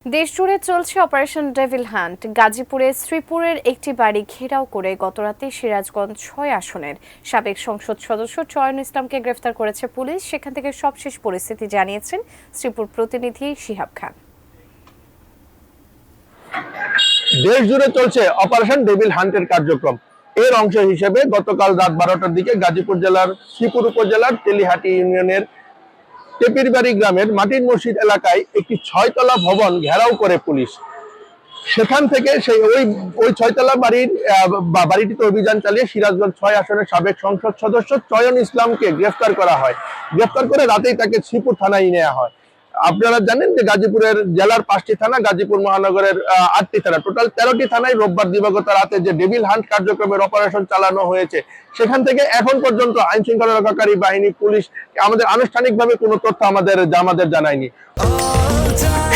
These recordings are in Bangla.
দেশজুড়ে চলছে অপারেশন ডেভিল হান্ট। গাজীপুরে শ্রীপুরের একটি বাড়ি ঘেরাও করে গতরাতে সিরাজগঞ্জ ৬ আসনের সাবেক সংসদ সদস্য চয়ন ইসলামকে গ্রেফতার করেছে পুলিশ। সেখান থেকে সবশেষ পরিস্থিতি জানিয়েছেন শ্রীপুর প্রতিনিধি শিহাব খান। দেশজুড়ে চলছে অপারেশন ডেভিল হান্টের কার্যক্রম। এর অংশ হিসেবে গতকাল রাত 12টার দিকে গাজীপুর জেলার শ্রীপুর উপজেলার তেলিহাটি ইউনিয়নের টেপিরবাড়ি গ্রামের মাটির মসজিদ এলাকায় একটি 6তলা ভবন ঘেরাও করে পুলিশ। সেখান থেকে সেই ওই 6তলা বাড়িটিতে অভিযান চালিয়ে সিরাজগঞ্জ 6 আসনের সাবেক সংসদ সদস্য চয়ন ইসলামকে গ্রেফতার করা হয়। গ্রেফতার করে রাতেই তাকে শ্রীপুর থানায় নেওয়া হয়। আপনারা জানেন যে গাজীপুরের জেলার 5টি থানা, গাজীপুর মহানগরের 8টি থানা, টোটাল 13টি থানায় রোববার দিবাগত রাতে যে ডেভিল হান্ট কার্যক্রমের অপারেশন চালানো হয়েছে, সেখান থেকে এখন পর্যন্ত আইন শৃঙ্খলা রক্ষাকারী বাহিনী, পুলিশ আমাদের আনুষ্ঠানিকভাবে কোনো তথ্য আমাদের জানায়নি।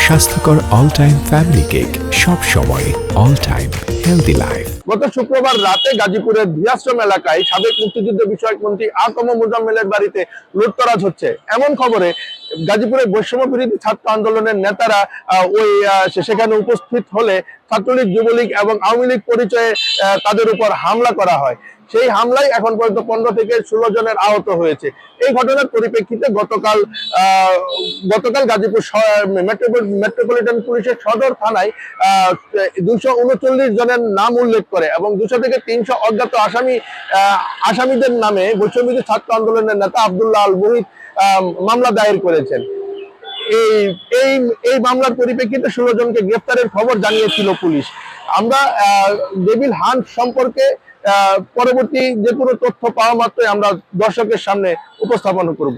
স্বাস্থ্যকর অল টাইম ফ্যামিলি কেক, সব সময় অল টাইম হেলদি লাইফ। গত শুক্রবার রাতে গাজীপুরের ধিয়াশ্রম এলাকায় সাবেক মুক্তিযুদ্ধ বিষয়ক মন্ত্রী আ.ক.ম মোজাম্মেলের বাড়িতে লুটতরাজ হচ্ছে, এমন খবরে গাজীপুরের বৈষম্য বিরোধী ছাত্র আন্দোলনের নেতারা সেখানে উপস্থিত হলে ছাত্রলীগ, যুবলীগ এবং আওয়ামী লীগ পরিচয়ে তাদের উপর হামলা করা হয়। সেই হামলায় এখন পর্যন্ত 15 থেকে 16 জনের আহত হয়েছে। এই ঘটনার পরিপ্রেক্ষিতে গতকাল গাজীপুর মেট্রোপলিটন পুলিশের সদর থানায় 239 জনের নাম উল্লেখ করে এবং 200 থেকে 300 অজ্ঞাত আসামিদের নামে বৈষম্য ছাত্র আন্দোলনের নেতা আব্দুল্লাহ আল মুহিত মামলা দায়ের করেছেন। এই মামলার পরিপ্রেক্ষিতে 16 জনকে গ্রেফতারের খবর জানিয়েছিল পুলিশ। আমরা ডেভিল হান্ট সম্পর্কে পরবর্তী যে কোনো তথ্য পাওয়া মাত্রই আমরা দর্শকের সামনে উপস্থাপন করব।